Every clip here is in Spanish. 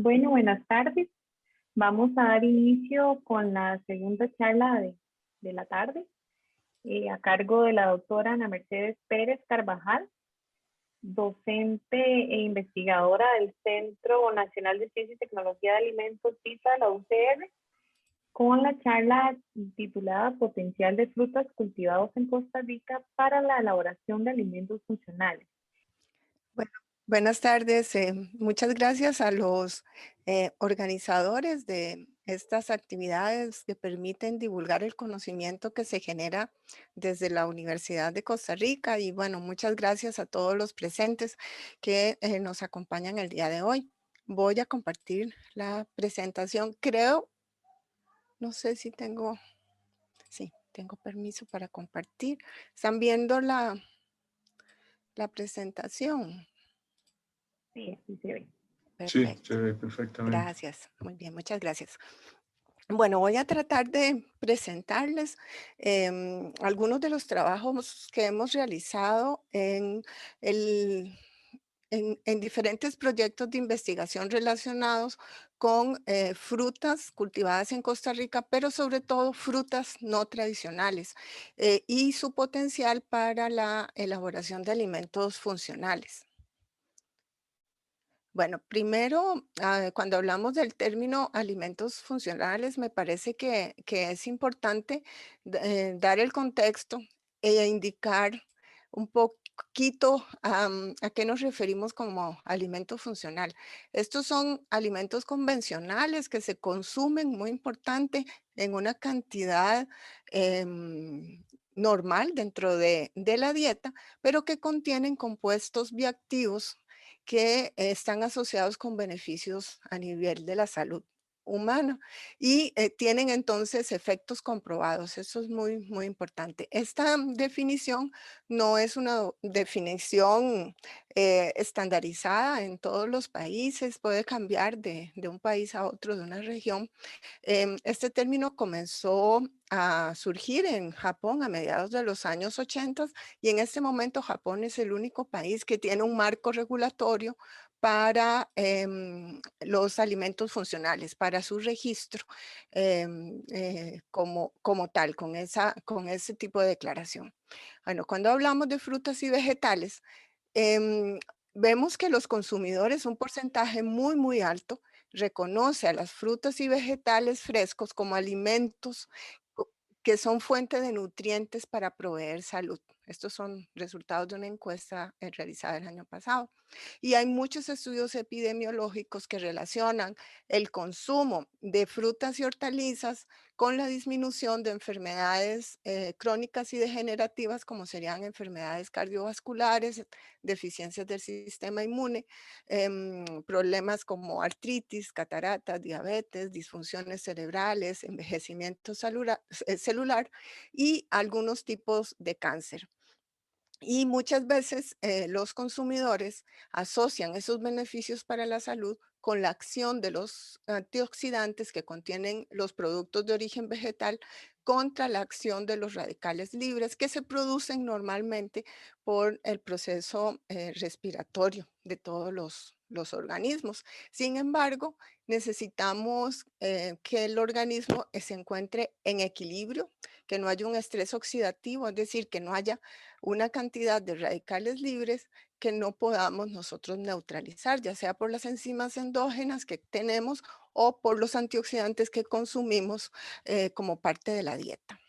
Bueno, buenas tardes. Vamos a dar inicio con la segunda charla de la tarde, a cargo de la doctora Ana Mercedes Pérez Carvajal, docente e investigadora del Centro Nacional de Ciencia y Tecnología de Alimentos, CISA, de la UCR, con la charla titulada Potencial de frutas cultivados en Costa Rica para la elaboración de alimentos funcionales. Bueno, buenas tardes. Muchas gracias a los organizadores de estas actividades que permiten divulgar el conocimiento que se genera desde la Universidad de Costa Rica. Y bueno, muchas gracias a todos los presentes que nos acompañan el día de hoy. Voy a compartir la presentación. Creo, no sé si tengo, sí, tengo permiso para compartir. ¿Están viendo la presentación? Sí, así se ve. Sí, se Perfecto. ve perfectamente. Gracias. Muy bien, muchas gracias. Bueno, voy a tratar de presentarles algunos de los trabajos que hemos realizado el, en diferentes proyectos de investigación relacionados con frutas cultivadas en Costa Rica, pero sobre todo frutas no tradicionales y su potencial para la elaboración de alimentos funcionales. Bueno, primero, cuando hablamos del término alimentos funcionales, me parece que es importante dar el contexto e indicar un poquito a qué nos referimos como alimento funcional. Estos son alimentos convencionales que se consumen, muy importante, en una cantidad normal dentro de la dieta, pero que contienen compuestos bioactivos que están asociados con beneficios a nivel de la salud humana y tienen entonces efectos comprobados. Eso es muy, muy importante. Esta definición no es una definición estandarizada en todos los países, puede cambiar de un país a otro, de una región. Este término comenzó a surgir en Japón a mediados de los años 80 y en este momento Japón es el único país que tiene un marco regulatorio para los alimentos funcionales, para su registro como tal, con ese tipo de declaración. Bueno, cuando hablamos de frutas y vegetales, em, vemos que los consumidores, un porcentaje muy, muy alto, reconoce a las frutas y vegetales frescos como alimentos que son fuente de nutrientes para proveer salud. Estos son resultados de una encuesta realizada el año pasado. Y hay muchos estudios epidemiológicos que relacionan el consumo de frutas y hortalizas con la disminución de enfermedades crónicas y degenerativas, como serían enfermedades cardiovasculares, deficiencias del sistema inmune, problemas como artritis, cataratas, diabetes, disfunciones cerebrales, envejecimiento celular y algunos tipos de cáncer. Y muchas veces los consumidores asocian esos beneficios para la salud con la acción de los antioxidantes que contienen los productos de origen vegetal contra la acción de los radicales libres que se producen normalmente por el proceso respiratorio de todos los organismos. Sin embargo, necesitamos que el organismo se encuentre en equilibrio, que no haya un estrés oxidativo, es decir, que no haya una cantidad de radicales libres que no podamos nosotros neutralizar, ya sea por las enzimas endógenas que tenemos o por los antioxidantes que consumimos como parte de la dieta.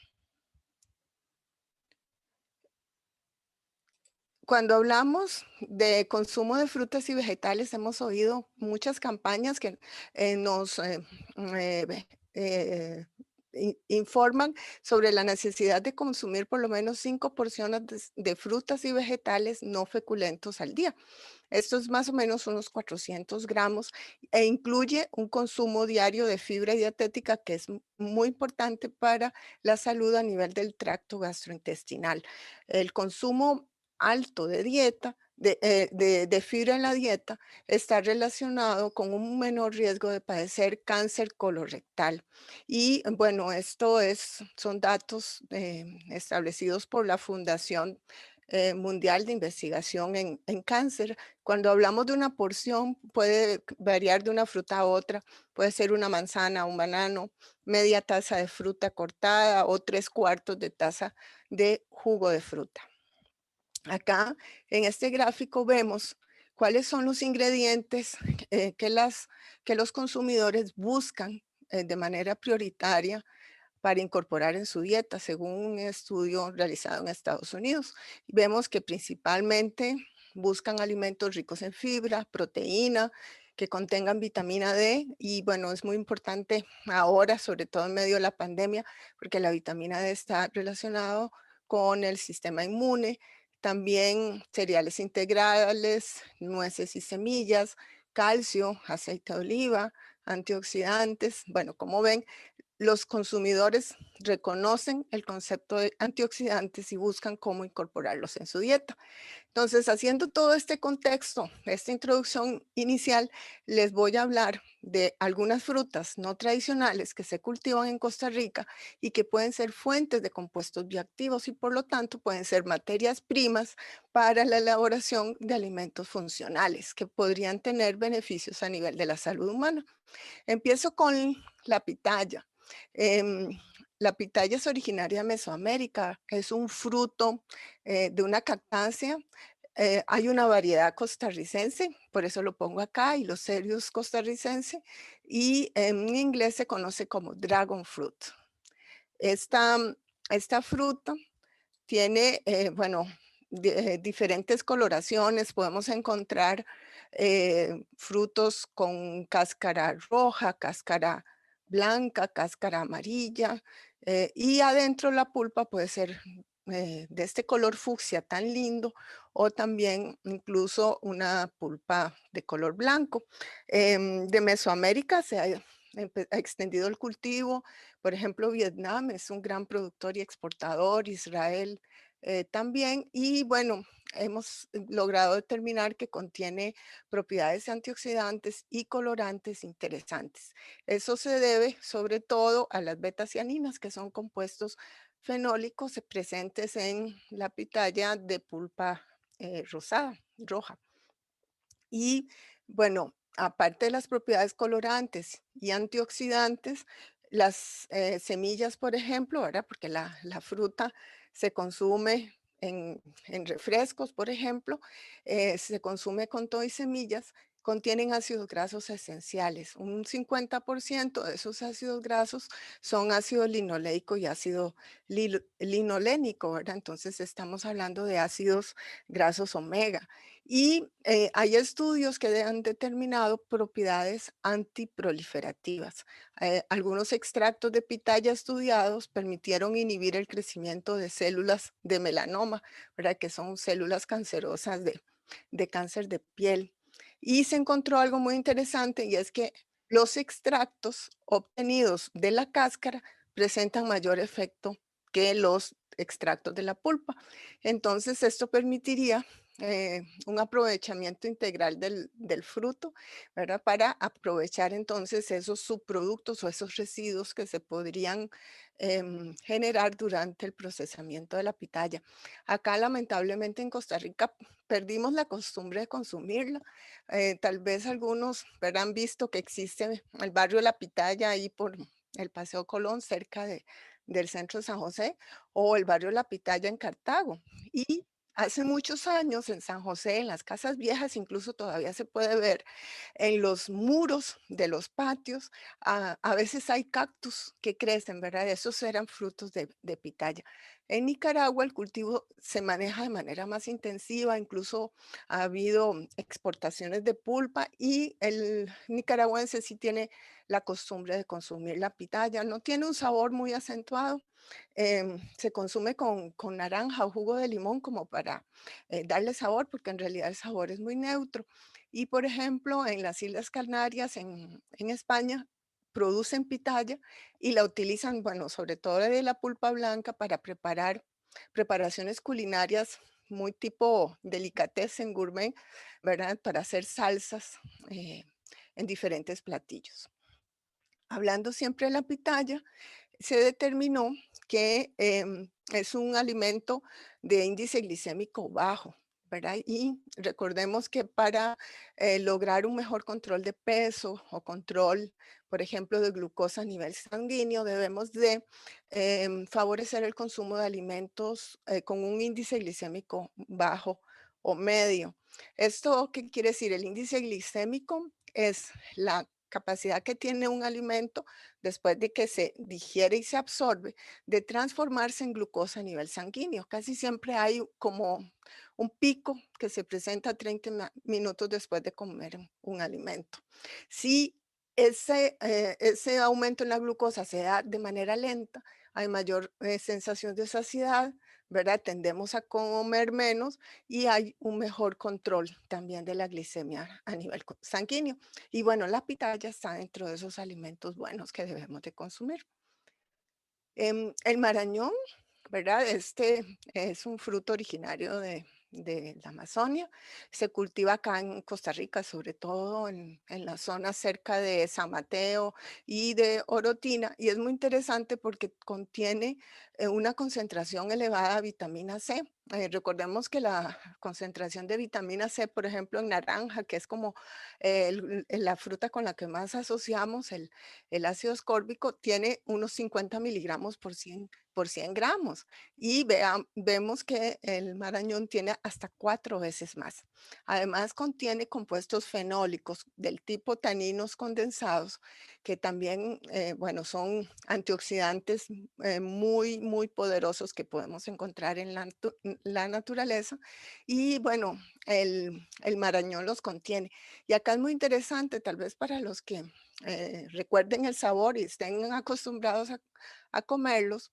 Cuando hablamos de consumo de frutas y vegetales, hemos oído muchas campañas que nos eh, eh, informan sobre la necesidad de consumir por lo menos 5 porciones de frutas y vegetales no feculentos al día. Esto es más o menos unos 400 gramos e incluye un consumo diario de fibra dietética que es muy importante para la salud a nivel del tracto gastrointestinal. El consumo alto de dieta, de fibra en la dieta, está relacionado con un menor riesgo de padecer cáncer colorectal. Y bueno, son datos establecidos por la Fundación Mundial de Investigación en Cáncer. Cuando hablamos de una porción, puede variar de una fruta a otra, puede ser una manzana, un banano, media taza de fruta cortada o 3/4 de taza de jugo de fruta. Acá en este gráfico vemos cuáles son los ingredientes que los consumidores buscan de manera prioritaria para incorporar en su dieta, según un estudio realizado en Estados Unidos. Vemos que principalmente buscan alimentos ricos en fibra, proteína, que contengan vitamina D y bueno, es muy importante ahora, sobre todo en medio de la pandemia, porque la vitamina D está relacionado con el sistema inmune, también cereales integrales, nueces y semillas, calcio, aceite de oliva, antioxidantes. Bueno, como ven, los consumidores reconocen el concepto de antioxidantes y buscan cómo incorporarlos en su dieta. Entonces, haciendo todo este contexto, esta introducción inicial, les voy a hablar de algunas frutas no tradicionales que se cultivan en Costa Rica y que pueden ser fuentes de compuestos bioactivos y por lo tanto pueden ser materias primas para la elaboración de alimentos funcionales que podrían tener beneficios a nivel de la salud humana. Empiezo con la pitaya. Em, la pitaya es originaria de Mesoamérica, es un fruto de una cactácea. Hay una variedad costarricense, por eso lo pongo acá, y los serios costarricense, y en inglés se conoce como dragon fruit. Esta, esta fruta tiene, bueno, diferentes coloraciones. Podemos encontrar frutos con cáscara roja, cáscara blanca, cáscara amarilla, y adentro la pulpa puede ser de este color fucsia tan lindo o también incluso una pulpa de color blanco. De Mesoamérica se ha ha extendido el cultivo. Por ejemplo, Vietnam es un gran productor y exportador, Israel también, y bueno, hemos logrado determinar que contiene propiedades antioxidantes y colorantes interesantes. Eso se debe sobre todo a las betacíaninas, que son compuestos fenólicos presentes en la pitaya de pulpa rosada, roja. Y bueno, aparte de las propiedades colorantes y antioxidantes, las semillas, por ejemplo, ¿verdad? Porque la fruta se consume en refrescos, por ejemplo, se consume con todo y semillas, contienen ácidos grasos esenciales. Un 50% de esos ácidos grasos son ácido linoleico y ácido linolénico, ¿verdad? Entonces estamos hablando de ácidos grasos omega. Y hay estudios que han determinado propiedades antiproliferativas. Algunos extractos de pitaya estudiados permitieron inhibir el crecimiento de células de melanoma, ¿verdad? Que son células cancerosas de cáncer de piel. Y se encontró algo muy interesante y es que los extractos obtenidos de la cáscara presentan mayor efecto que los extractos de la pulpa. Entonces, esto permitiría un aprovechamiento integral del fruto, ¿verdad? Para aprovechar entonces esos subproductos o esos residuos que se podrían generar durante el procesamiento de la pitaya. Acá lamentablemente en Costa Rica perdimos la costumbre de consumirla. Tal vez algunos, ¿verdad? Han visto que existe el barrio La Pitaya ahí por el Paseo Colón, cerca del centro de San José, o el barrio La Pitaya en Cartago. Y hace muchos años en San José, en las casas viejas, incluso todavía se puede ver en los muros de los patios, a veces hay cactus que crecen, ¿verdad? Esos eran frutos de pitaya. En Nicaragua el cultivo se maneja de manera más intensiva, incluso ha habido exportaciones de pulpa y el nicaragüense sí tiene la costumbre de consumir la pitaya. No tiene un sabor muy acentuado, se consume con naranja o jugo de limón como para darle sabor, porque en realidad el sabor es muy neutro. Y por ejemplo, en las Islas Canarias, en España, producen pitaya y la utilizan, bueno, sobre todo de la pulpa blanca para preparar preparaciones culinarias muy tipo delicatessen gourmet, ¿verdad? Para hacer salsas eh, en diferentes platillos. Hablando siempre de la pitaya, se determinó que es un alimento de índice glicémico bajo, ¿verdad? Y recordemos que para lograr un mejor control de peso o control, por ejemplo, de glucosa a nivel sanguíneo, debemos de favorecer el consumo de alimentos con un índice glicémico bajo o medio. ¿Esto qué quiere decir? El índice glicémico es la capacidad que tiene un alimento después de que se digiere y se absorbe de transformarse en glucosa a nivel sanguíneo. Casi siempre hay como un pico que se presenta 30 minutos después de comer un alimento. Si ese aumento en la glucosa se da de manera lenta, hay mayor sensación de saciedad, ¿verdad? Tendemos a comer menos y hay un mejor control también de la glicemia a nivel sanguíneo. Y bueno, la pitaya está dentro de esos alimentos buenos que debemos de consumir. El marañón, ¿verdad? Este es un fruto originario de la Amazonia. Se cultiva acá en Costa Rica, sobre todo en la zona cerca de San Mateo y de Orotina. Y es muy interesante porque contiene una concentración elevada de vitamina C. Recordemos que la concentración de vitamina C, por ejemplo, en naranja, que es como la fruta con la que más asociamos el ácido ascórbico, tiene unos 50 miligramos por 100 gramos y vemos que el marañón tiene hasta 4 veces más. Además, contiene compuestos fenólicos del tipo taninos condensados, que también, bueno, son antioxidantes muy, muy poderosos que podemos encontrar en la naturaleza. Y bueno, el marañón los contiene. Y acá es muy interesante, tal vez para los que recuerden el sabor y estén acostumbrados a comerlos,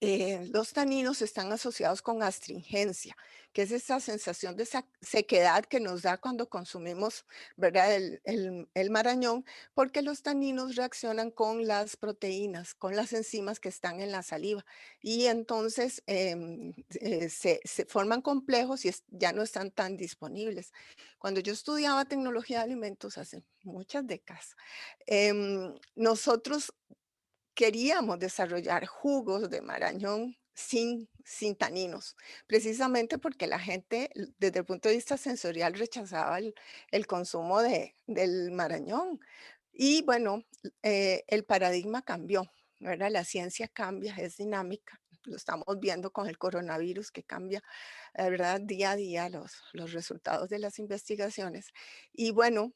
los taninos están asociados con astringencia, que es esa sensación de sequedad que nos da cuando consumimos, ¿verdad? El marañón, porque los taninos reaccionan con las proteínas, con las enzimas que están en la saliva. Y entonces se forman complejos y ya no están tan disponibles. Cuando yo estudiaba tecnología de alimentos hace muchas décadas, nosotros queríamos desarrollar jugos de marañón sin taninos, precisamente porque la gente, desde el punto de vista sensorial, rechazaba el consumo del marañón. Y bueno, el paradigma cambió, ¿verdad? La ciencia cambia, es dinámica. Lo estamos viendo con el coronavirus que cambia, ¿verdad? Día a día los resultados de las investigaciones. Y bueno,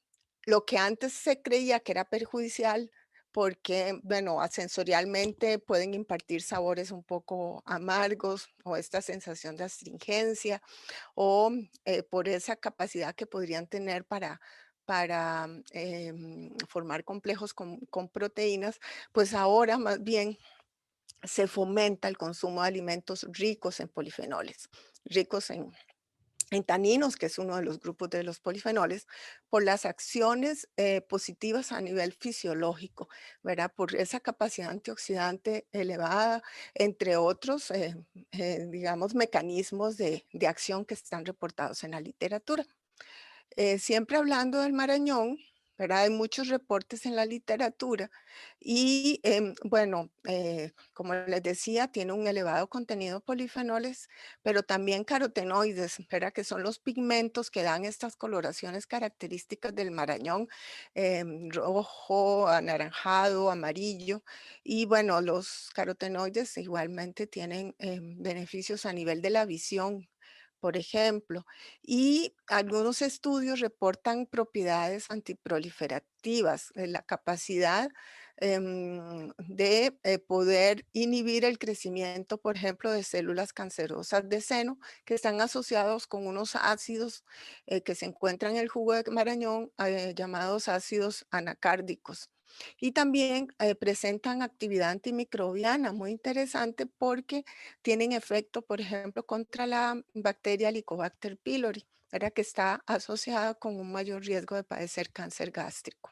lo que antes se creía que era perjudicial porque, bueno, sensorialmente pueden impartir sabores un poco amargos o esta sensación de astringencia o por esa capacidad que podrían tener para formar complejos con proteínas, pues ahora más bien se fomenta el consumo de alimentos ricos en polifenoles, ricos en taninos, que es uno de los grupos de los polifenoles, por las acciones positivas a nivel fisiológico, ¿verdad? Por esa capacidad antioxidante elevada, entre otros, digamos, mecanismos de acción que están reportados en la literatura. Siempre hablando del marañón, ¿verdad? Hay muchos reportes en la literatura y, bueno, como les decía, tiene un elevado contenido de polifenoles, pero también carotenoides, ¿verdad? Que son los pigmentos que dan estas coloraciones características del marañón, rojo, anaranjado, amarillo. Y bueno, los carotenoides igualmente tienen beneficios a nivel de la visión, por ejemplo, y algunos estudios reportan propiedades antiproliferativas, la capacidad de poder inhibir el crecimiento, por ejemplo, de células cancerosas de seno que están asociados con unos ácidos que se encuentran en el jugo de marañón, llamados ácidos anacárdicos. Y también presentan actividad antimicrobiana muy interesante porque tienen efecto, por ejemplo, contra la bacteria Helicobacter pylori, ¿verdad? Que está asociada con un mayor riesgo de padecer cáncer gástrico.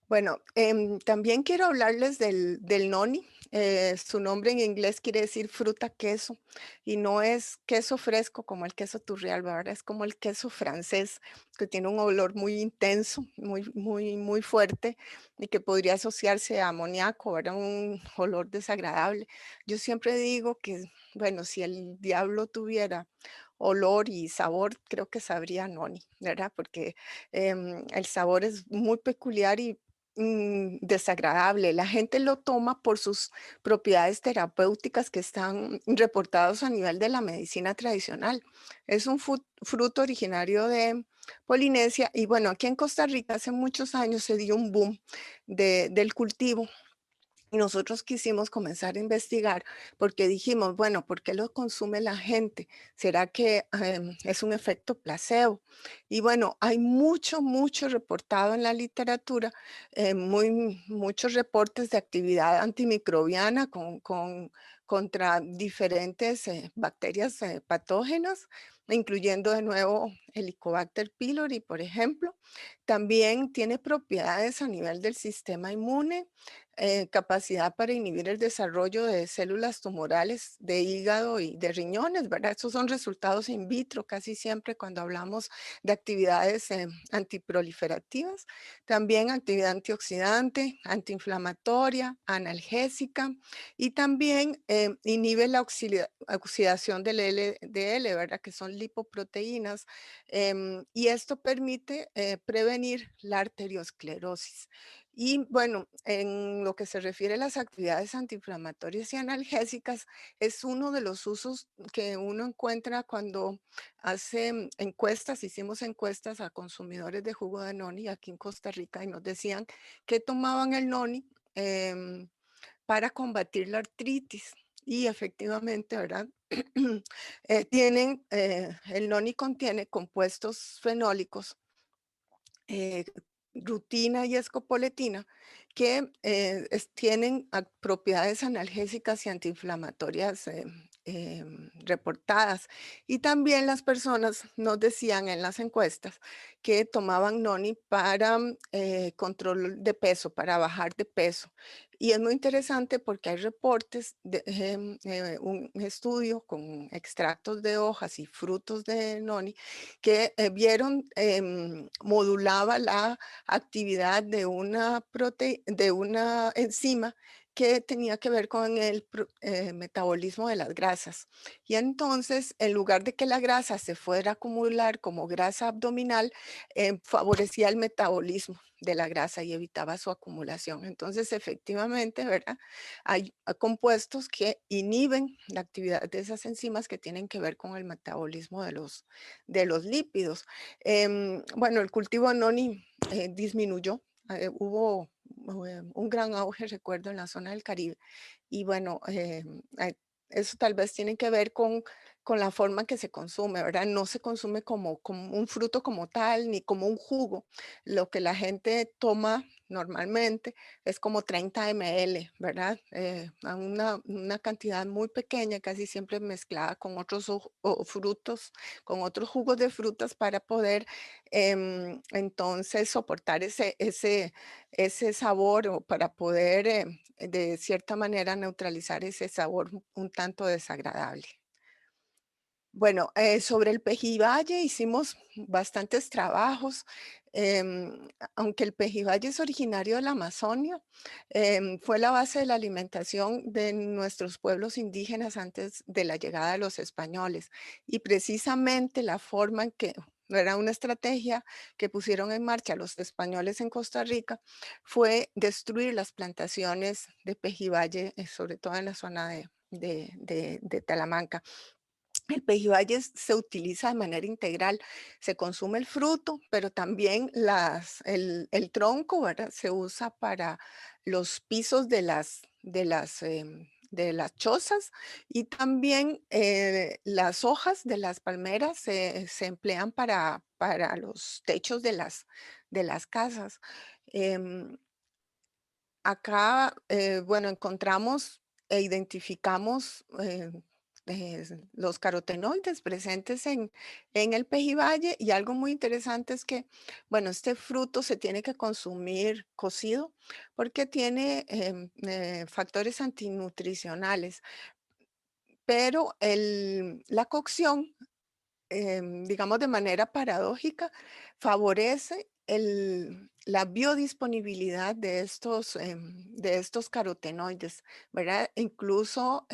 Bueno, también quiero hablarles del noni. Su nombre en inglés quiere decir fruta queso y no es queso fresco como el queso Turrialba, ¿verdad? Es como el queso francés que tiene un olor muy intenso, muy fuerte y que podría asociarse a amoníaco, ¿verdad? Un olor desagradable. Yo siempre digo que, bueno, si el diablo tuviera olor y sabor, creo que sabría noni, ¿verdad? Porque el sabor es muy peculiar y desagradable. La gente lo toma por sus propiedades terapéuticas que están reportados a nivel de la medicina tradicional. Es un fruto originario de Polinesia y bueno, aquí en Costa Rica hace muchos años se dio un boom del cultivo y nosotros quisimos comenzar a investigar porque dijimos, bueno, ¿por qué lo consume la gente? ¿Será que es un efecto placebo? Y bueno, hay mucho reportado en la literatura, muchos reportes de actividad antimicrobiana contra diferentes bacterias patógenas, incluyendo de nuevo Helicobacter pylori, por ejemplo. También tiene propiedades a nivel del sistema inmune, capacidad para inhibir el desarrollo de células tumorales de hígado y de riñones, ¿verdad? Estos son resultados in vitro casi siempre cuando hablamos de actividades antiproliferativas. También actividad antioxidante, antiinflamatoria, analgésica y también inhibe la oxidación del LDL, ¿verdad? Que son lipoproteínas. Y esto permite prevenir la arteriosclerosis. Y bueno, en lo que se refiere a las actividades antiinflamatorias y analgésicas, es uno de los usos que uno encuentra cuando hace encuestas, hicimos encuestas a consumidores de jugo de noni aquí en Costa Rica y nos decían que tomaban el noni para combatir la artritis. Y efectivamente, ¿verdad? El noni contiene compuestos fenólicos eh, rutina y escopoletina, que tienen propiedades analgésicas y antiinflamatorias reportadas. Y también las personas nos decían en las encuestas que tomaban noni para control de peso, para bajar de peso. Y es muy interesante porque hay reportes de un estudio con extractos de hojas y frutos de noni que vieron modulaba la actividad de una enzima que tenía que ver con el metabolismo de las grasas. Y entonces, en lugar de que la grasa se fuera a acumular como grasa abdominal, favorecía el metabolismo de la grasa y evitaba su acumulación. Entonces, efectivamente, ¿verdad? Hay compuestos que inhiben la actividad de esas enzimas que tienen que ver con el metabolismo de los lípidos. Bueno, el cultivo noni disminuyó, hubo un gran auge, recuerdo, en la zona del Caribe. Y bueno, eso tal vez tiene que ver con la forma en que se consume, ¿verdad? No se consume como un fruto como tal, ni como un jugo. Lo que la gente toma normalmente es como 30 ml, ¿verdad? A una cantidad muy pequeña, casi siempre mezclada con otros frutos, con otros jugos de frutas para poder entonces soportar ese sabor o para poder de cierta manera neutralizar ese sabor un tanto desagradable. Bueno, sobre el pejibaye hicimos bastantes trabajos, aunque el pejibaye es originario de la Amazonia, fue la base de la alimentación de nuestros pueblos indígenas antes de la llegada de los españoles. Y precisamente la forma en que era una estrategia que pusieron en marcha los españoles en Costa Rica fue destruir las plantaciones de pejibaye, sobre todo en la zona de Talamanca. El pejibaye se utiliza de manera integral, se consume el fruto, pero también el tronco, ¿verdad? Se usa para los pisos de las chozas y también las hojas de las palmeras se emplean para los techos de las casas. Em, Acá, bueno, encontramos e identificamos los carotenoides presentes en el pejibaye. Y algo muy interesante es que, bueno, este fruto se tiene que consumir cocido porque tiene factores antinutricionales, pero la cocción, digamos de manera paradójica, favorece la biodisponibilidad de estos carotenoides, ¿verdad? Incluso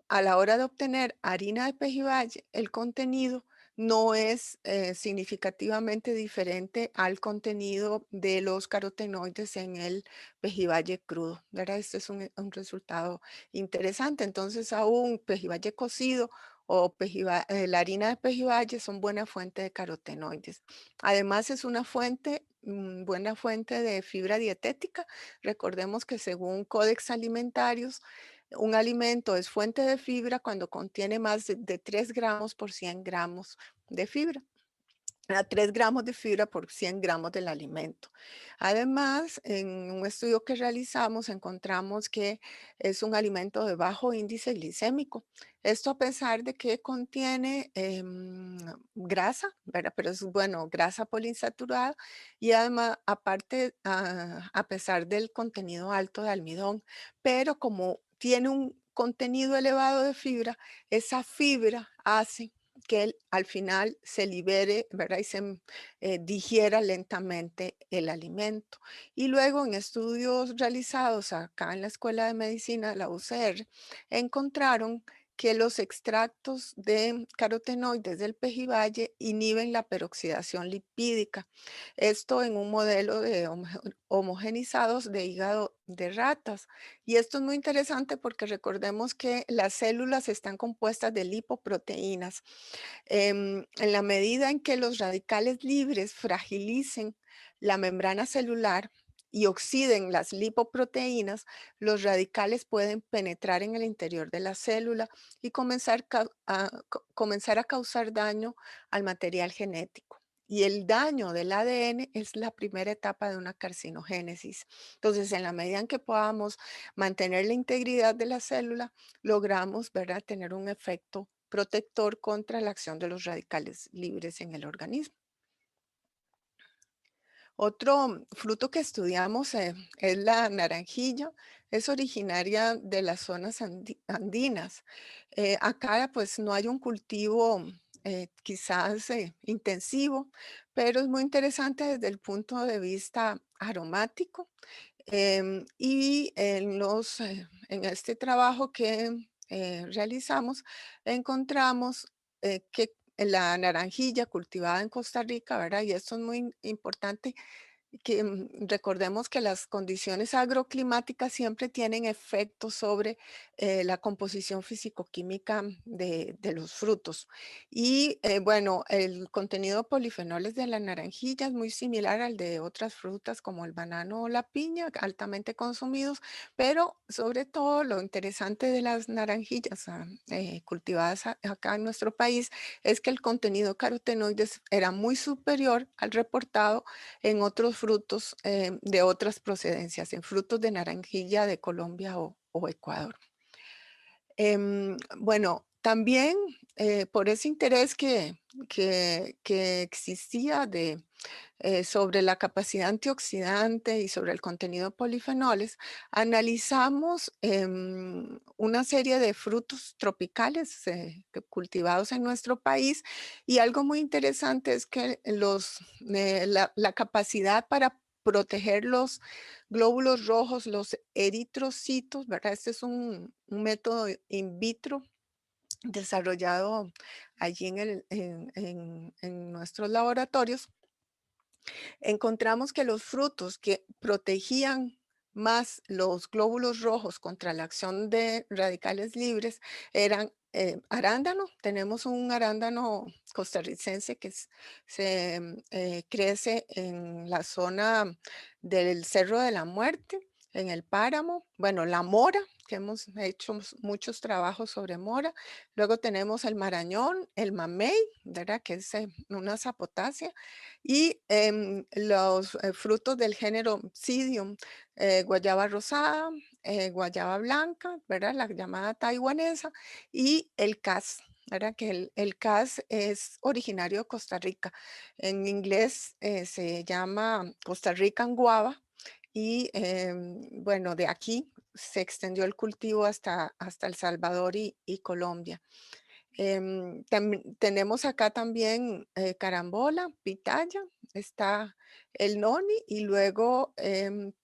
a la hora de obtener harina de pejibaye, el contenido no es significativamente diferente al contenido de los carotenoides en el pejibaye crudo, ¿verdad? Este es un resultado interesante. Entonces, aún pejibaye cocido o la harina de pejibaye son buena fuente de carotenoides. Además, es una buena fuente de fibra dietética. Recordemos que según Códex Alimentarios, un alimento es fuente de fibra cuando contiene más de 3 gramos por 100 gramos de fibra. A 3 gramos de fibra por 100 gramos del alimento. Además, en un estudio que realizamos encontramos que es un alimento de bajo índice glicémico. Esto a pesar de que contiene grasa, ¿verdad? Pero es bueno, grasa poliinsaturada y además, aparte, a pesar del contenido alto de almidón, pero como tiene un contenido elevado de fibra, esa fibra hace que al final se libere, ¿verdad? Y se digiera lentamente el alimento. Y luego en estudios realizados acá en la Escuela de Medicina de la UCR, encontraron que los extractos de carotenoides del pejibaye inhiben la peroxidación lipídica. Esto en un modelo de homogenizados de hígado de ratas. Y esto es muy interesante porque recordemos que las células están compuestas de lipoproteínas. En la medida en que los radicales libres fragilicen la membrana celular y oxiden las lipoproteínas, los radicales pueden penetrar en el interior de la célula y comenzar a causar daño al material genético. Y el daño del ADN es la primera etapa de una carcinogénesis. Entonces, en la medida en que podamos mantener la integridad de la célula, logramos, ¿verdad?, tener un efecto protector contra la acción de los radicales libres en el organismo. Otro fruto que estudiamos es la naranjilla. Es originaria de las zonas andinas. Acá pues no hay un cultivo quizás intensivo, pero es muy interesante desde el punto de vista aromático. Y en este trabajo que realizamos, encontramos que la naranjilla cultivada en Costa Rica, ¿verdad? Y esto es muy importante, que recordemos que las condiciones agroclimáticas siempre tienen efectos sobre la composición fisicoquímica de los frutos. Y bueno, el contenido de polifenoles de la naranjilla es muy similar al de otras frutas como el banano o la piña, altamente consumidos, pero sobre todo lo interesante de las naranjillas cultivadas acá en nuestro país es que el contenido de carotenoides era muy superior al reportado en otros frutos de otras procedencias, en frutos de naranjilla de Colombia o Ecuador. Bueno, también por ese interés que existía sobre la capacidad antioxidante y sobre el contenido de polifenoles, analizamos una serie de frutos tropicales cultivados en nuestro país y algo muy interesante es que la capacidad para proteger los glóbulos rojos, los eritrocitos, ¿verdad? Este es un método in vitro desarrollado allí en nuestros laboratorios. Encontramos que los frutos que protegían más los glóbulos rojos contra la acción de radicales libres eran arándano. Tenemos un arándano costarricense que crece en la zona del Cerro de la Muerte, en el páramo. Bueno, la mora, que hemos hecho muchos trabajos sobre mora. Luego tenemos el marañón, el mamey, ¿verdad? Que es una zapotácea y los frutos del género Psidium, guayaba rosada, guayaba blanca, ¿verdad? La llamada taiwanesa, y el cas, ¿verdad? Que el cas es originario de Costa Rica. En inglés se llama Costa Rican guava y bueno, de aquí se extendió el cultivo hasta El Salvador y Colombia. Tenemos acá también carambola, pitaya, está el noni y luego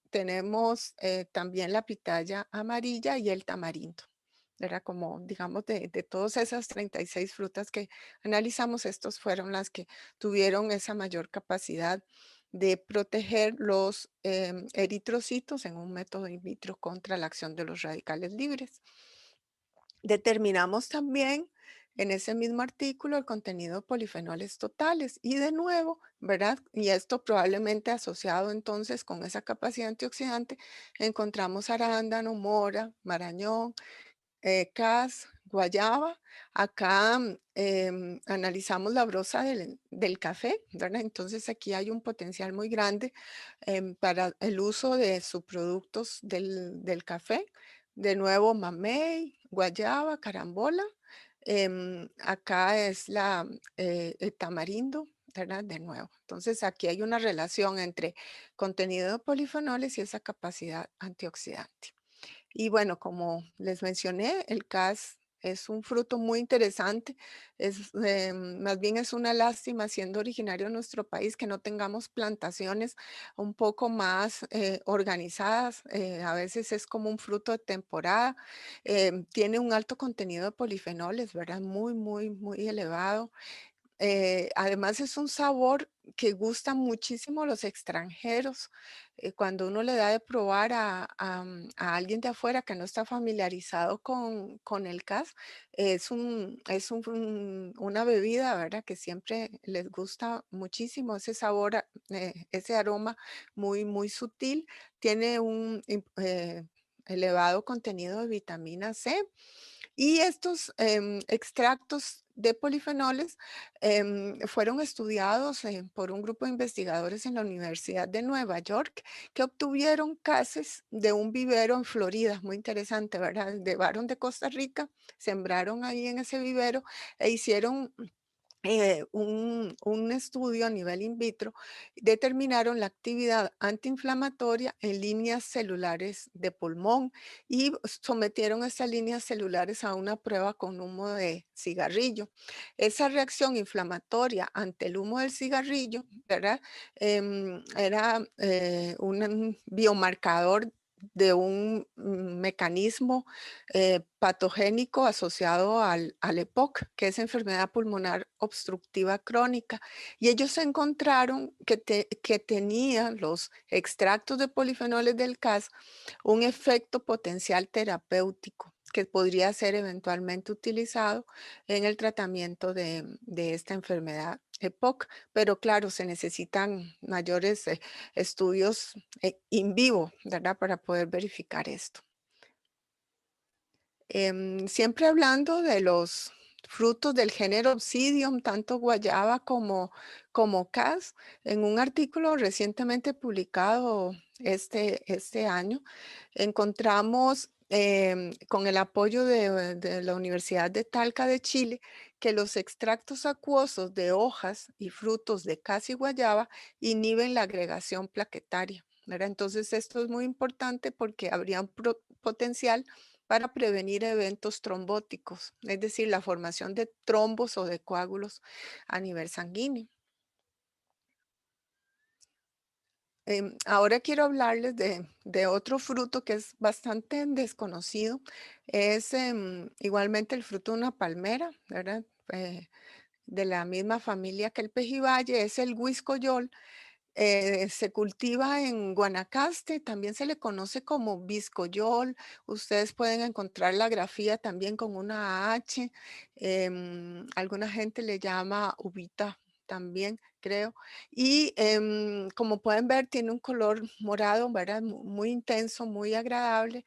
tenemos también la pitaya amarilla y el tamarindo. Era como, digamos, de todas esas 36 frutas que analizamos, estos fueron las que tuvieron esa mayor capacidad de proteger los eritrocitos en un método in vitro contra la acción de los radicales libres. Determinamos también en ese mismo artículo el contenido de polifenoles totales y de nuevo, ¿verdad? Y esto probablemente asociado entonces con esa capacidad antioxidante, encontramos arándano, mora, marañón, cas, guayaba. Acá analizamos la brosa del café, ¿verdad? Entonces aquí hay un potencial muy grande para el uso de subproductos del café. De nuevo, mamey, guayaba, carambola. Acá es el tamarindo, ¿verdad? De nuevo. Entonces aquí hay una relación entre contenido de polifenoles y esa capacidad antioxidante. Y bueno, como les mencioné, el cas es un fruto muy interesante. Más bien es una lástima, siendo originario de nuestro país, que no tengamos plantaciones un poco más organizadas. A veces es como un fruto de temporada. Tiene un alto contenido de polifenoles, ¿verdad? Muy, muy, muy elevado. Además es un sabor que gusta muchísimo a los extranjeros. Cuando uno le da de probar a alguien de afuera que no está familiarizado con el cas, una bebida, ¿verdad? Que siempre les gusta muchísimo ese sabor, ese aroma muy, muy sutil. Tiene un elevado contenido de vitamina C y estos extractos de polifenoles fueron estudiados por un grupo de investigadores en la Universidad de Nueva York que obtuvieron cases de un vivero en Florida, muy interesante, ¿verdad? Llevaron de Costa Rica, sembraron ahí en ese vivero e hicieron un estudio a nivel in vitro, determinaron la actividad antiinflamatoria en líneas celulares de pulmón y sometieron estas líneas celulares a una prueba con humo de cigarrillo. Esa reacción inflamatoria ante el humo del cigarrillo, ¿verdad? Era un biomarcador de un mecanismo patogénico asociado al EPOC, que es enfermedad pulmonar obstructiva crónica. Y ellos encontraron que tenían los extractos de polifenoles del cas un efecto potencial terapéutico que podría ser eventualmente utilizado en el tratamiento de esta enfermedad EPOC. Pero claro, se necesitan mayores estudios in vivo, ¿verdad? Para poder verificar esto. Siempre hablando de los frutos del género Obsidium, tanto guayaba como cas, en un artículo recientemente publicado este año, encontramos con el apoyo de la Universidad de Talca de Chile que los extractos acuosos de hojas y frutos de cas y guayaba inhiben la agregación plaquetaria, ¿verdad? Entonces esto es muy importante porque habría un potencial para prevenir eventos trombóticos, es decir, la formación de trombos o de coágulos a nivel sanguíneo. Ahora quiero hablarles de otro fruto que es bastante desconocido. Es igualmente el fruto de una palmera, ¿verdad? De la misma familia que el pejibaye, es el huiscoyol. Se cultiva en Guanacaste, también se le conoce como biscoyol. Ustedes pueden encontrar la grafía también con una H. Alguna gente le llama uvita también, creo. Y como pueden ver, tiene un color morado, ¿verdad? Muy intenso, muy agradable.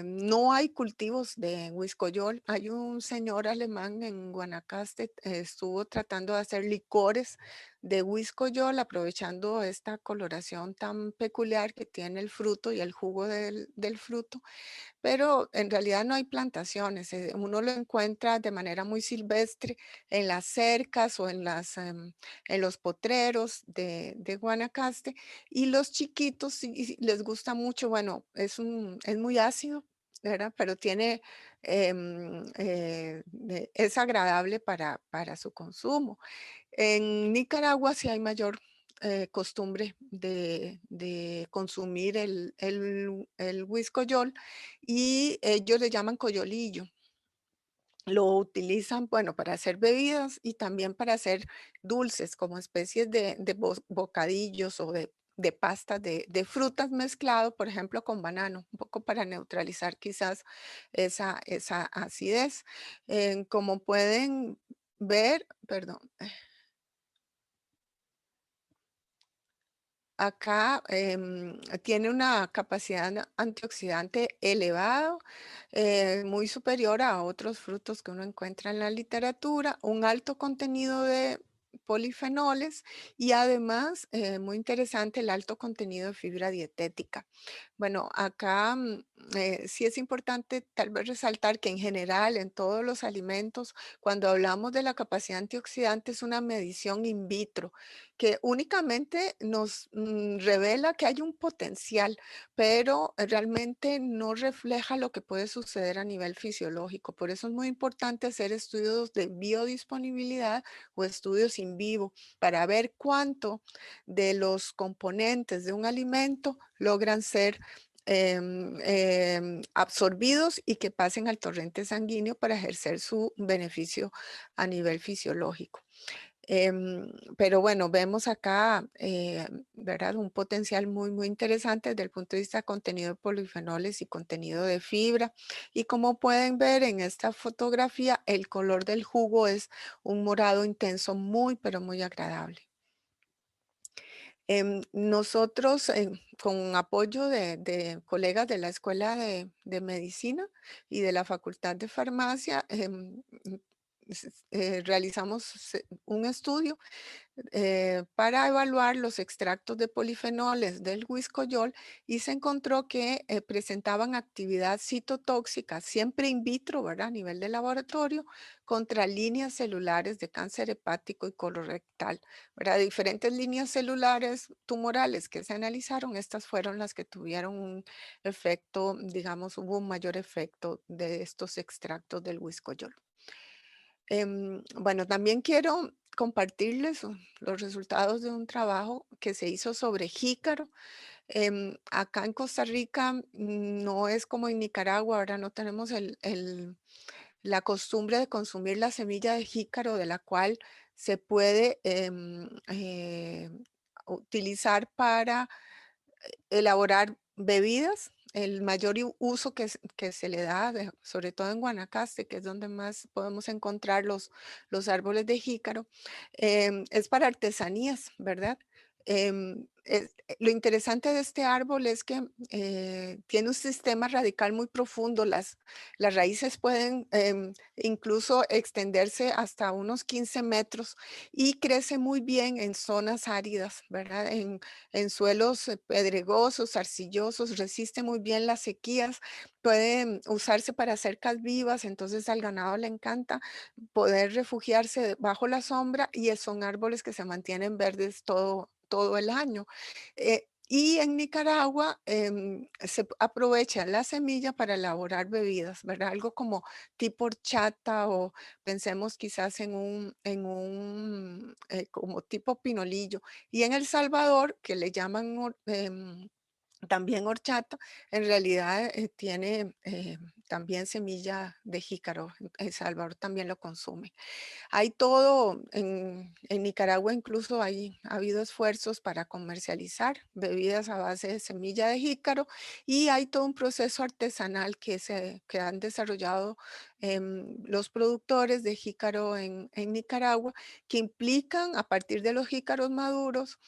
No hay cultivos de huiscoyol. Hay un señor alemán en Guanacaste, estuvo tratando de hacer licores de huiscoyol, aprovechando esta coloración tan peculiar que tiene el fruto y el jugo del fruto, pero en realidad no hay plantaciones. Uno lo encuentra de manera muy silvestre en las cercas o en los potreros de Guanacaste, y los chiquitos sí les gusta mucho. Bueno, es muy ácido, ¿verdad? Pero tiene, es agradable para su consumo. En Nicaragua sí hay mayor costumbre de consumir el huiscoyol, y ellos le llaman coyolillo. Lo utilizan, bueno, para hacer bebidas y también para hacer dulces, como especies de bocadillos o de pastas de frutas mezclado, por ejemplo, con banano, un poco para neutralizar quizás esa acidez. Como pueden ver, perdón. Acá tiene una capacidad antioxidante elevado, muy superior a otros frutos que uno encuentra en la literatura, un alto contenido de polifenoles y además, muy interesante, el alto contenido de fibra dietética. Bueno, acá sí es importante tal vez resaltar que en general en todos los alimentos, cuando hablamos de la capacidad antioxidante, es una medición in vitro que únicamente nos revela que hay un potencial, pero realmente no refleja lo que puede suceder a nivel fisiológico. Por eso es muy importante hacer estudios de biodisponibilidad o estudios in vivo para ver cuánto de los componentes de un alimento logran ser absorbidos y que pasen al torrente sanguíneo para ejercer su beneficio a nivel fisiológico. Pero bueno, vemos acá, ¿verdad? Un potencial muy, muy interesante desde el punto de vista de contenido de polifenoles y contenido de fibra. Y como pueden ver en esta fotografía, el color del jugo es un morado intenso, muy, pero muy agradable. Nosotros, con apoyo de colegas de la Escuela de Medicina y de la Facultad de Farmacia, realizamos un estudio para evaluar los extractos de polifenoles del huiscoyol, y se encontró que presentaban actividad citotóxica, siempre in vitro, ¿verdad? A nivel de laboratorio, contra líneas celulares de cáncer hepático y colorectal, ¿verdad? Diferentes líneas celulares tumorales que se analizaron, estas fueron las que tuvieron un efecto, digamos, hubo un mayor efecto de estos extractos del huiscoyol. Bueno, también quiero compartirles los resultados de un trabajo que se hizo sobre jícaro. Acá en Costa Rica no es como en Nicaragua, ahora no tenemos la costumbre de consumir la semilla de jícaro, de la cual se puede utilizar para elaborar bebidas. El mayor uso que se le da, sobre todo en Guanacaste, que es donde más podemos encontrar los árboles de jícaro, es para artesanías, ¿verdad? Lo interesante de este árbol es que tiene un sistema radical muy profundo. Las raíces pueden incluso extenderse hasta unos 15 metros y crece muy bien en zonas áridas, ¿verdad? En suelos pedregosos, arcillosos, resiste muy bien las sequías, puede usarse para cercas vivas, entonces al ganado le encanta poder refugiarse bajo la sombra, y son árboles que se mantienen verdes todo el año. Y en Nicaragua se aprovecha la semilla para elaborar bebidas, ¿verdad? Algo como tipo horchata, o pensemos quizás como tipo pinolillo. Y en El Salvador, que le llaman también horchata, en realidad tiene también semilla de jícaro. El Salvador también lo consume. Hay todo, en Nicaragua incluso ha habido esfuerzos para comercializar bebidas a base de semilla de jícaro, y hay todo un proceso artesanal que han desarrollado los productores de jícaro en Nicaragua, que implican a partir de los jícaros maduros,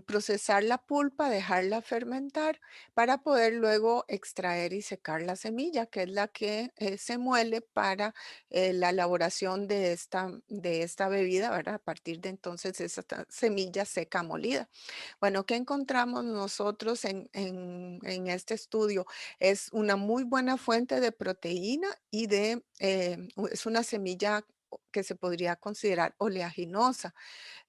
procesar la pulpa, dejarla fermentar para poder luego extraer y secar la semilla, que es la que se muele para la elaboración de esta bebida, ¿verdad? A partir de entonces esa semilla seca molida. Bueno, ¿qué encontramos nosotros en este estudio? Es una muy buena fuente de proteína y es una semilla que se podría considerar oleaginosa.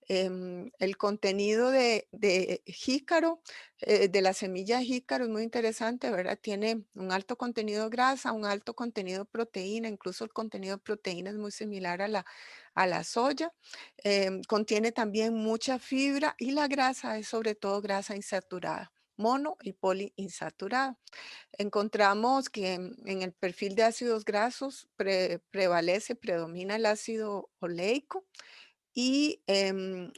El contenido de jícaro, de la semilla de jícaro es muy interesante, ¿verdad? Tiene un alto contenido de grasa, un alto contenido de proteína, incluso el contenido de proteína es muy similar a la soya. Contiene también mucha fibra y la grasa es sobre todo grasa insaturada, mono y poliinsaturada. Encontramos que en el perfil de ácidos grasos predomina el ácido oleico y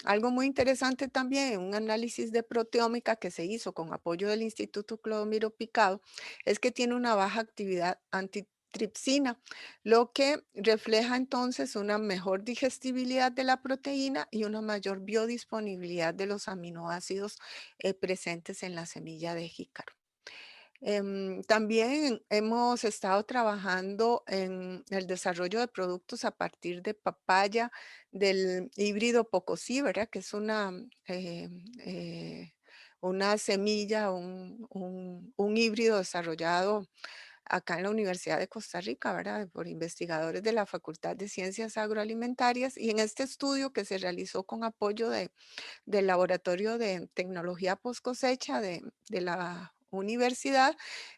algo muy interesante también, un análisis de proteómica que se hizo con apoyo del Instituto Clodomiro Picado, es que tiene una baja actividad antitripsina, lo que refleja entonces una mejor digestibilidad de la proteína y una mayor biodisponibilidad de los aminoácidos presentes en la semilla de jícaro. También hemos estado trabajando en el desarrollo de productos a partir de papaya, del híbrido pocosí, ¿verdad? Que es una semilla, un híbrido desarrollado acá en la Universidad de Costa Rica, ¿verdad? Por investigadores de la Facultad de Ciencias Agroalimentarias. Y en este estudio que se realizó con apoyo del Laboratorio de Tecnología Post Cosecha de la universidad,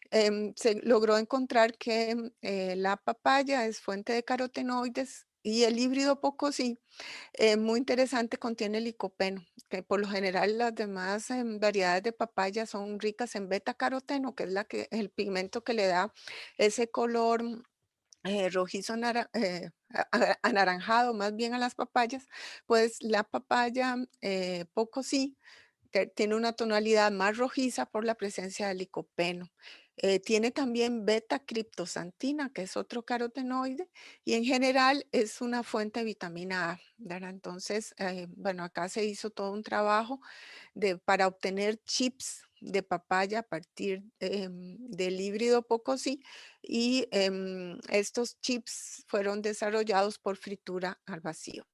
se logró encontrar que la papaya es fuente de carotenoides y el híbrido pocosí, muy interesante, contiene licopeno, que por lo general las demás variedades de papaya son ricas en beta caroteno, que es el pigmento que le da ese color rojizo anaranjado más bien a las papayas, pues la papaya pocosí tiene una tonalidad más rojiza por la presencia de licopeno. Tiene también beta-criptosantina, que es otro carotenoide, y en general es una fuente de vitamina A, ¿verdad? Entonces, bueno, acá se hizo todo un trabajo para obtener chips de papaya a partir del híbrido pocosí y estos chips fueron desarrollados por fritura al vacío.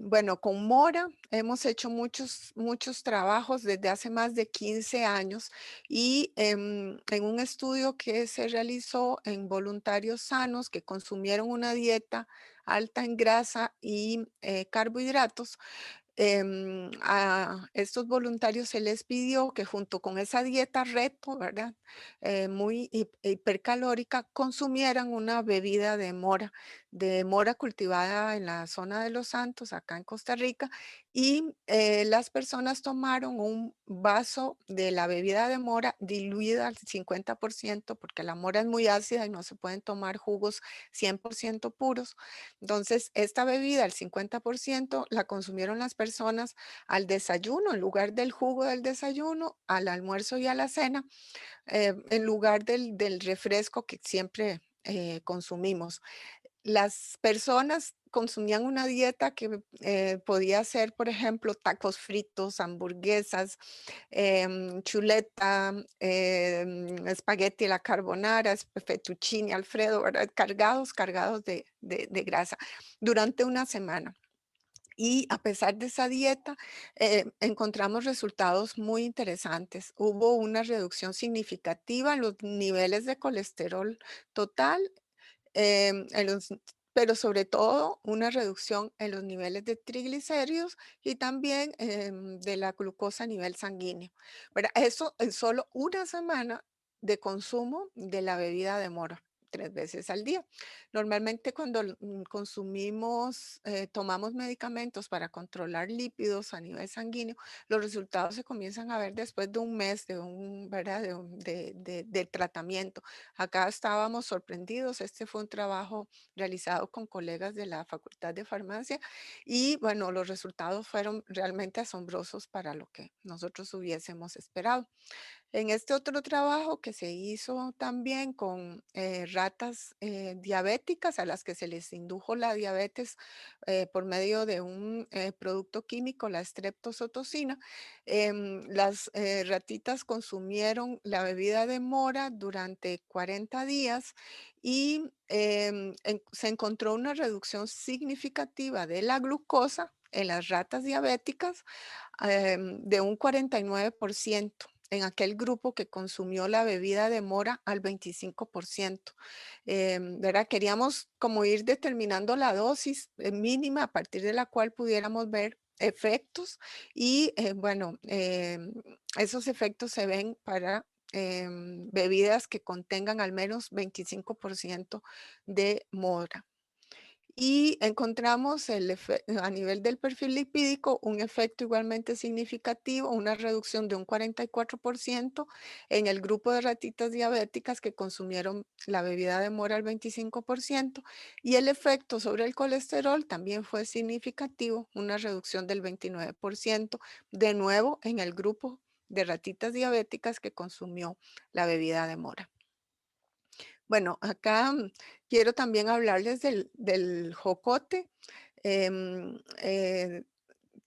Bueno, con mora hemos hecho muchos trabajos desde hace más de 15 años y en un estudio que se realizó en voluntarios sanos que consumieron una dieta alta en grasa y carbohidratos, a estos voluntarios se les pidió que junto con esa dieta reto, ¿verdad? Muy hipercalórica, consumieran una bebida de mora cultivada en la zona de Los Santos, acá en Costa Rica, y las personas tomaron un vaso de la bebida de mora diluida al 50%, porque la mora es muy ácida y no se pueden tomar jugos 100% puros. Entonces, esta bebida, el 50%, la consumieron las personas al desayuno, en lugar del jugo del desayuno, al almuerzo y a la cena, en lugar del refresco que siempre consumimos. Las personas consumían una dieta que podía ser, por ejemplo, tacos fritos, hamburguesas, chuleta, espagueti a la carbonara, fettuccine Alfredo, ¿verdad? Cargados de grasa durante una semana. Y a pesar de esa dieta, encontramos resultados muy interesantes. Hubo una reducción significativa en los niveles de colesterol total, en pero sobre todo una reducción en los niveles de triglicéridos y también de la glucosa a nivel sanguíneo. ¿Verdad? Eso en solo una semana de consumo de la bebida de mora. 3 veces al día. Normalmente cuando consumimos, tomamos medicamentos para controlar lípidos a nivel sanguíneo, los resultados se comienzan a ver después de un mes ¿verdad? De tratamiento. Acá estábamos sorprendidos. Este fue un trabajo realizado con colegas de la Facultad de Farmacia y bueno, los resultados fueron realmente asombrosos para lo que nosotros hubiésemos esperado. En este otro trabajo que se hizo también con ratas diabéticas a las que se les indujo la diabetes por medio de un producto químico, la streptozotocina, las ratitas consumieron la bebida de mora durante 40 días y se encontró una reducción significativa de la glucosa en las ratas diabéticas de un 49% en aquel grupo que consumió la bebida de mora al 25%. ¿Verdad? Queríamos como ir determinando la dosis mínima a partir de la cual pudiéramos ver efectos y bueno, esos efectos se ven para bebidas que contengan al menos 25% de mora. Y encontramos a nivel del perfil lipídico un efecto igualmente significativo, una reducción de un 44% en el grupo de ratitas diabéticas que consumieron la bebida de mora al 25% y el efecto sobre el colesterol también fue significativo, una reducción del 29%, de nuevo en el grupo de ratitas diabéticas que consumió la bebida de mora. Bueno, acá quiero también hablarles del jocote. Eh,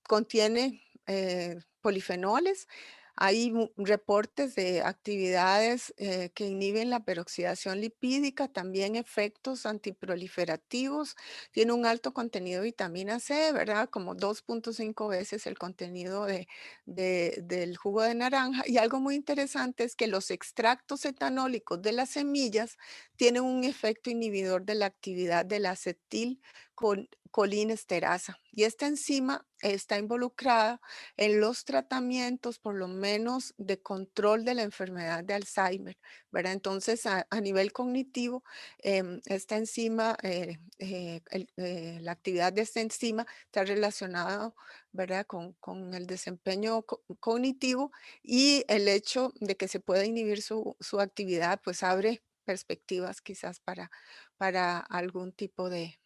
contiene polifenoles. Hay reportes de actividades que inhiben la peroxidación lipídica, también efectos antiproliferativos. Tiene un alto contenido de vitamina C, ¿verdad? Como 2.5 veces el contenido del jugo de naranja. Y algo muy interesante es que los extractos etanólicos de las semillas tienen un efecto inhibidor de la actividad de la colinesterasa. Y esta enzima está involucrada en los tratamientos, por lo menos, de control de la enfermedad de Alzheimer, ¿verdad? Entonces, a nivel cognitivo, esta enzima, la actividad de esta enzima está relacionada, ¿verdad? Con el desempeño cognitivo y el hecho de que se pueda inhibir su actividad, pues abre perspectivas quizás para algún tipo de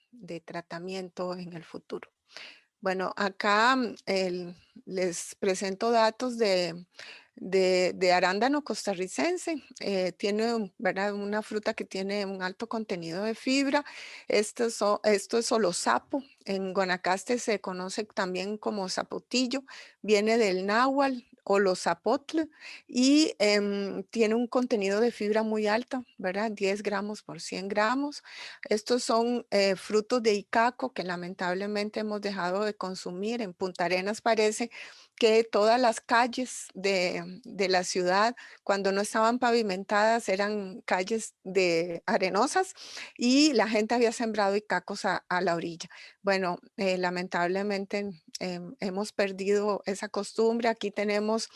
tratamiento en el futuro. Bueno, acá les presento datos de arándano costarricense. Tiene, ¿verdad? Una fruta que tiene un alto contenido de fibra. Esto es solo sapo. En Guanacaste se conoce también como zapotillo. Viene del náhuatl o los zapotl y tiene un contenido de fibra muy alto, ¿verdad? 10 gramos por 100 gramos. Estos son frutos de icaco que lamentablemente hemos dejado de consumir. En Punta Arenas parece que todas las calles de la ciudad, cuando no estaban pavimentadas, eran calles de arenosas y la gente había sembrado icacos a la orilla. Bueno, lamentablemente hemos perdido esa costumbre. Aquí tenemos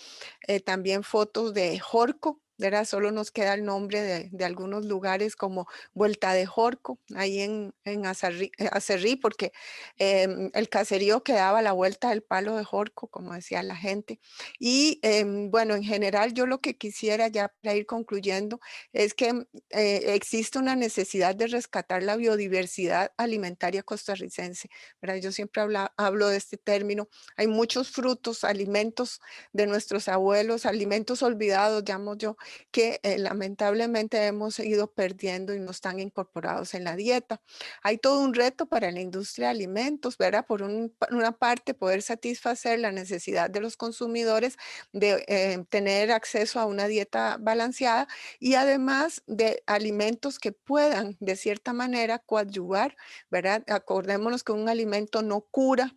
también fotos de Jorco, ¿verdad? Solo nos queda el nombre de algunos lugares como Vuelta de Jorco, ahí en Acerrí, porque el caserío quedaba a la vuelta del palo de Jorco, como decía la gente. Y bueno, en general yo lo que quisiera ya para ir concluyendo es que existe una necesidad de rescatar la biodiversidad alimentaria costarricense, ¿verdad? Yo siempre hablo de este término. Hay muchos frutos, alimentos de nuestros abuelos, alimentos olvidados, llamo yo, que lamentablemente hemos ido perdiendo y no están incorporados en la dieta. Hay todo un reto para la industria de alimentos, ¿verdad? Por una parte, poder satisfacer la necesidad de los consumidores de tener acceso a una dieta balanceada y además de alimentos que puedan, de cierta manera, coadyuvar, ¿verdad? Acordémonos que un alimento no cura,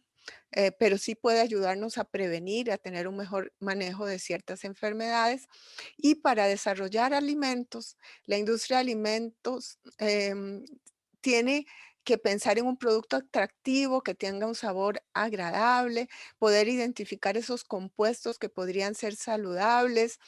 pero sí puede ayudarnos a prevenir, a tener un mejor manejo de ciertas enfermedades. Y para desarrollar alimentos, la industria de alimentos tiene que pensar en un producto atractivo, que tenga un sabor agradable, poder identificar esos compuestos que podrían ser saludables,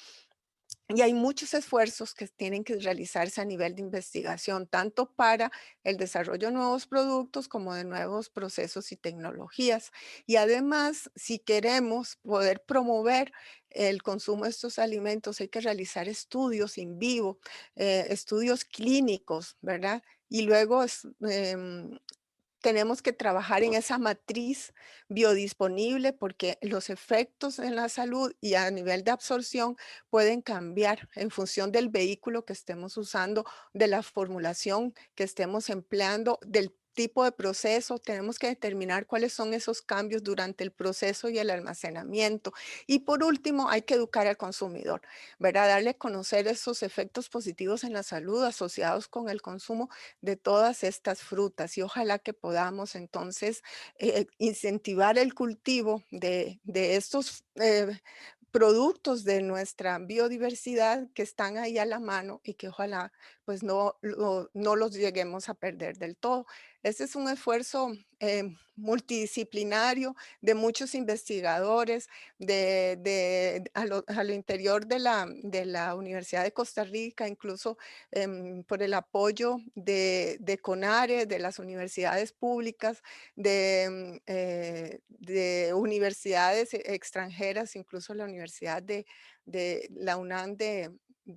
y hay muchos esfuerzos que tienen que realizarse a nivel de investigación, tanto para el desarrollo de nuevos productos como de nuevos procesos y tecnologías. Y además, si queremos poder promover el consumo de estos alimentos, hay que realizar estudios in vivo, estudios clínicos, ¿verdad? Y luego tenemos que trabajar en esa matriz biodisponible porque los efectos en la salud y a nivel de absorción pueden cambiar en función del vehículo que estemos usando, de la formulación que estemos empleando, del tipo de proceso. Tenemos que determinar cuáles son esos cambios durante el proceso y el almacenamiento. Y por último, hay que educar al consumidor, ¿verdad? Darle a conocer esos efectos positivos en la salud asociados con el consumo de todas estas frutas y ojalá que podamos entonces incentivar el cultivo de estos productos de nuestra biodiversidad que están ahí a la mano y que ojalá pues no los lleguemos a perder del todo. Este es un esfuerzo multidisciplinario de muchos investigadores a lo interior de la Universidad de Costa Rica, incluso por el apoyo de CONARE, de las universidades públicas, de universidades extranjeras, incluso la Universidad de la UNAM de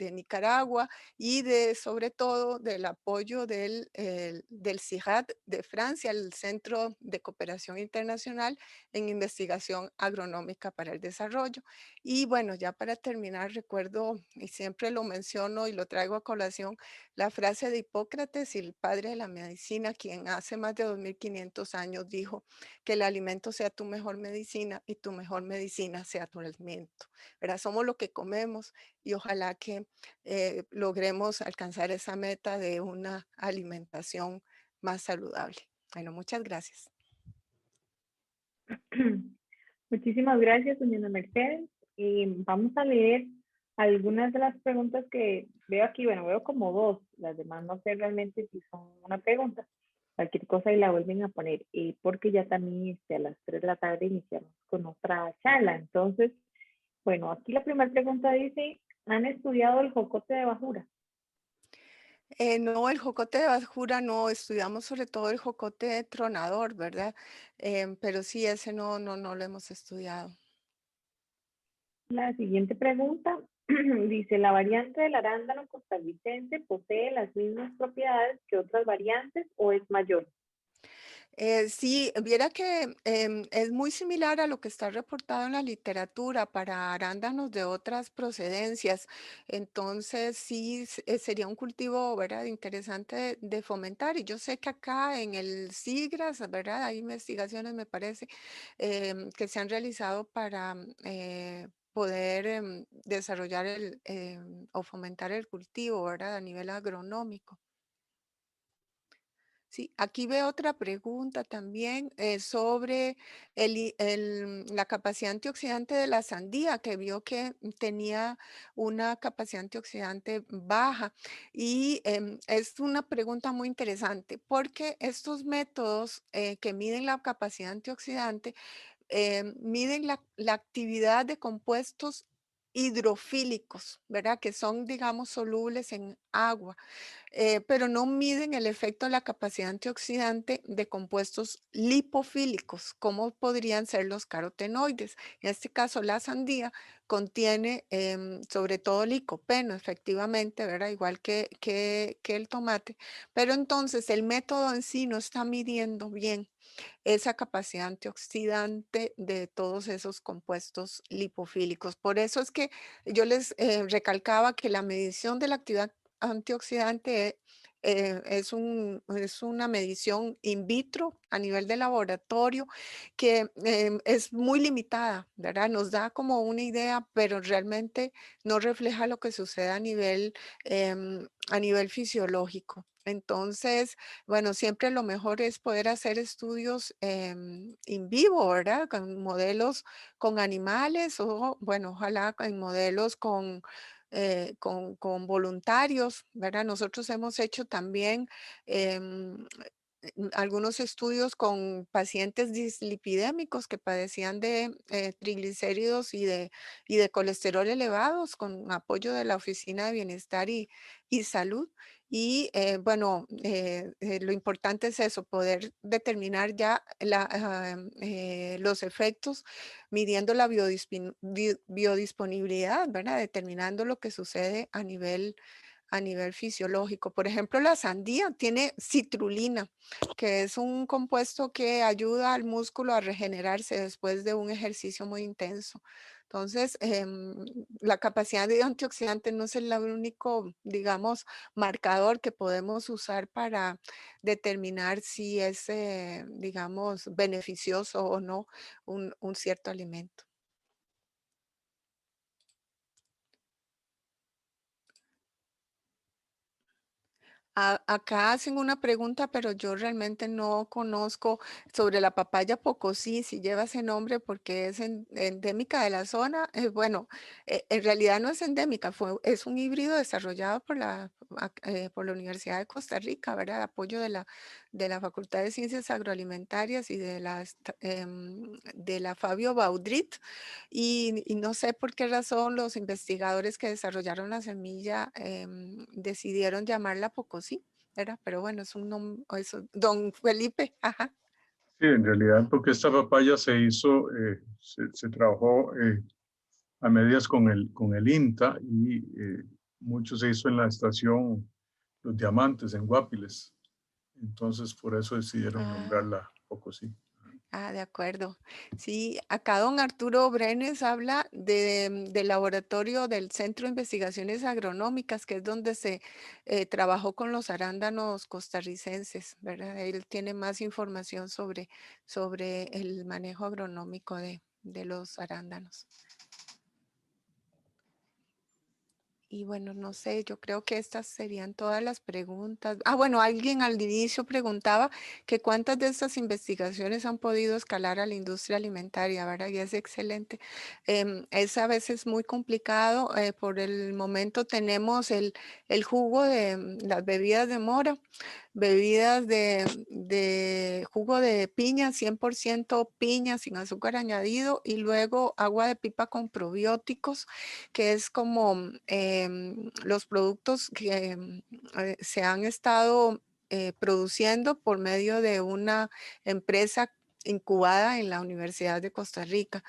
Nicaragua y sobre todo del apoyo del CIRAD de Francia, el Centro de Cooperación Internacional en Investigación Agronómica para el Desarrollo. Y bueno, ya para terminar, recuerdo, y siempre lo menciono y lo traigo a colación, la frase de Hipócrates, el padre de la medicina, quien hace más de 2500 años dijo que el alimento sea tu mejor medicina y tu mejor medicina sea tu alimento. ¿Verdad? Somos lo que comemos y ojalá que logremos alcanzar esa meta de una alimentación más saludable. Bueno, muchas gracias. Muchísimas gracias, doña Mercedes. Y vamos a leer algunas de las preguntas que veo aquí. Bueno, veo como dos, las demás no sé realmente si son una pregunta. Cualquier cosa y la vuelven a poner, porque ya también a las 3 de la tarde iniciamos con otra charla. Entonces, bueno, aquí la primera pregunta dice, ¿han estudiado el jocote de bajura? No, el jocote de bajura no, estudiamos sobre todo el jocote tronador, ¿verdad? Pero sí, ese no lo hemos estudiado. La siguiente pregunta dice, ¿la variante del arándano costarricense posee las mismas propiedades que otras variantes o es mayor? Sí, viera que es muy similar a lo que está reportado en la literatura para arándanos de otras procedencias. Entonces, sí, sería un cultivo, ¿verdad? Interesante de fomentar. Y yo sé que acá en el SIGRAS, ¿verdad? Hay investigaciones, me parece, que se han realizado para poder desarrollar o fomentar el cultivo, ¿verdad? A nivel agronómico. Sí, aquí veo otra pregunta también sobre la capacidad antioxidante de la sandía, que vio que tenía una capacidad antioxidante baja. Y es una pregunta muy interesante porque estos métodos que miden la capacidad antioxidante miden la actividad de compuestos hidrofílicos, ¿verdad? Que son, digamos, solubles en agua pero no miden el efecto de la capacidad antioxidante de compuestos lipofílicos, como podrían ser los carotenoides. En este caso, la sandía contiene sobre todo licopeno, efectivamente, ¿verdad? Igual que el tomate, pero entonces el método en sí no está midiendo bien esa capacidad antioxidante de todos esos compuestos lipofílicos. Por eso es que yo les recalcaba que la medición de la actividad antioxidante es una medición in vitro a nivel de laboratorio que es muy limitada, ¿verdad? Nos da como una idea, pero realmente no refleja lo que sucede a nivel fisiológico. Entonces, bueno, siempre lo mejor es poder hacer estudios in vivo, ¿verdad? Con modelos con animales o, bueno, ojalá en modelos con voluntarios, ¿verdad? Nosotros hemos hecho también algunos estudios con pacientes dislipidémicos que padecían de triglicéridos y de colesterol elevados con apoyo de la Oficina de Bienestar y Salud. Y bueno, lo importante es eso, poder determinar ya los efectos midiendo la biodisponibilidad, ¿verdad? Determinando lo que sucede a nivel fisiológico. Por ejemplo, la sandía tiene citrulina, que es un compuesto que ayuda al músculo a regenerarse después de un ejercicio muy intenso. Entonces, la capacidad de antioxidante no es el único, digamos, marcador que podemos usar para determinar si es, digamos, beneficioso o no un cierto alimento. Acá hacen una pregunta, pero yo realmente no conozco sobre la papaya pocosí, si lleva ese nombre porque es endémica de la zona. Bueno, en realidad no es endémica, es un híbrido desarrollado por la Universidad de Costa Rica, ¿verdad? Apoyo de la Facultad de Ciencias Agroalimentarias y de la Fabio Baudrit. Y no sé por qué razón los investigadores que desarrollaron la semilla decidieron llamarla Pocosí, ¿verdad? Pero bueno, es un nombre, don Felipe, ajá. Sí, en realidad porque esta papaya se hizo, se trabajó a medias con el INTA y mucho se hizo en la estación Los Diamantes en Guapiles. Entonces por eso decidieron Ah, nombrarla Pocosí. de acuerdo. Sí, acá don Arturo Brenes habla del laboratorio del Centro de Investigaciones Agronómicas, que es donde se trabajó con los arándanos costarricenses, ¿verdad? Él tiene más información sobre el manejo agronómico de los arándanos. Y bueno, no sé, yo creo que estas serían todas las preguntas. Bueno, alguien al inicio preguntaba que cuántas de estas investigaciones han podido escalar a la industria alimentaria, ¿verdad? Y es excelente. Es a veces muy complicado. Por el momento tenemos el jugo de las bebidas de mora, bebidas de jugo de piña, 100% piña sin azúcar añadido, y luego agua de pipa con probióticos, que es como los productos que se han estado produciendo por medio de una empresa incubada en la Universidad de Costa Rica.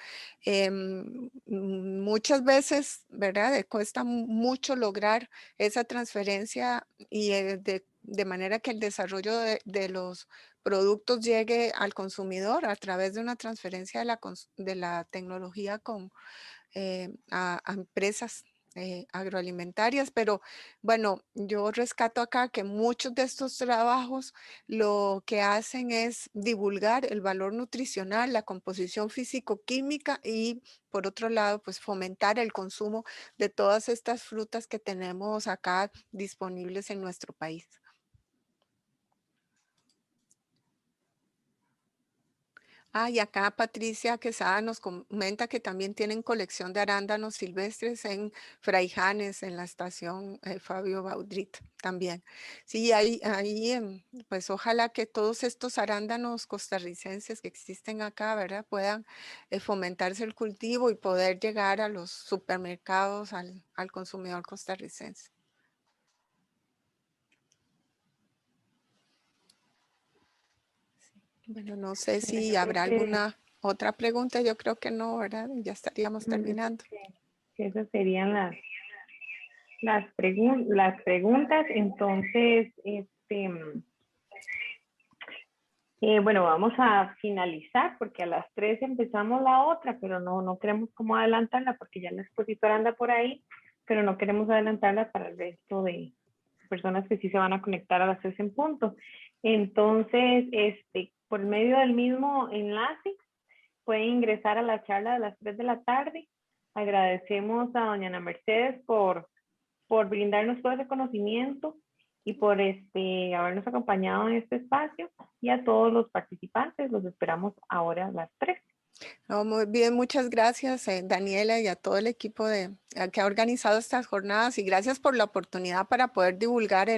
Muchas veces, ¿verdad? Cuesta mucho lograr esa transferencia y de manera que el desarrollo de los productos llegue al consumidor a través de una transferencia de la tecnología a empresas agroalimentarias, pero bueno, yo rescato acá que muchos de estos trabajos lo que hacen es divulgar el valor nutricional, la composición físico-química y por otro lado, pues fomentar el consumo de todas estas frutas que tenemos acá disponibles en nuestro país. Y acá Patricia Quesada nos comenta que también tienen colección de arándanos silvestres en Fraijanes, en la estación Fabio Baudrit también. Sí, pues ojalá que todos estos arándanos costarricenses que existen acá, ¿verdad? Puedan fomentarse el cultivo y poder llegar a los supermercados, al consumidor costarricense. Bueno, no sé si Yo creo habrá alguna otra pregunta. Yo creo que no, ¿verdad? Ya estaríamos terminando. que esas serían las preguntas. Entonces, bueno, vamos a finalizar porque a las 3 empezamos la otra, pero no queremos como adelantarla porque ya la expositora anda por ahí, pero no queremos adelantarla para el resto de personas que sí se van a conectar a las 3 en punto. Entonces, por medio del mismo enlace, pueden ingresar a la charla de las 3 de la tarde. Agradecemos a doña Ana Mercedes por brindarnos todo ese conocimiento y por habernos acompañado en este espacio, y a todos los participantes los esperamos ahora a las 3. No, muy bien, muchas gracias Daniela y a todo el equipo que ha organizado estas jornadas, y gracias por la oportunidad para poder divulgar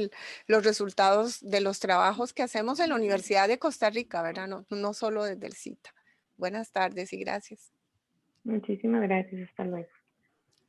los resultados de los trabajos que hacemos en la Universidad de Costa Rica, ¿verdad? No solo desde el CITA. Buenas tardes y gracias. Muchísimas gracias, hasta luego.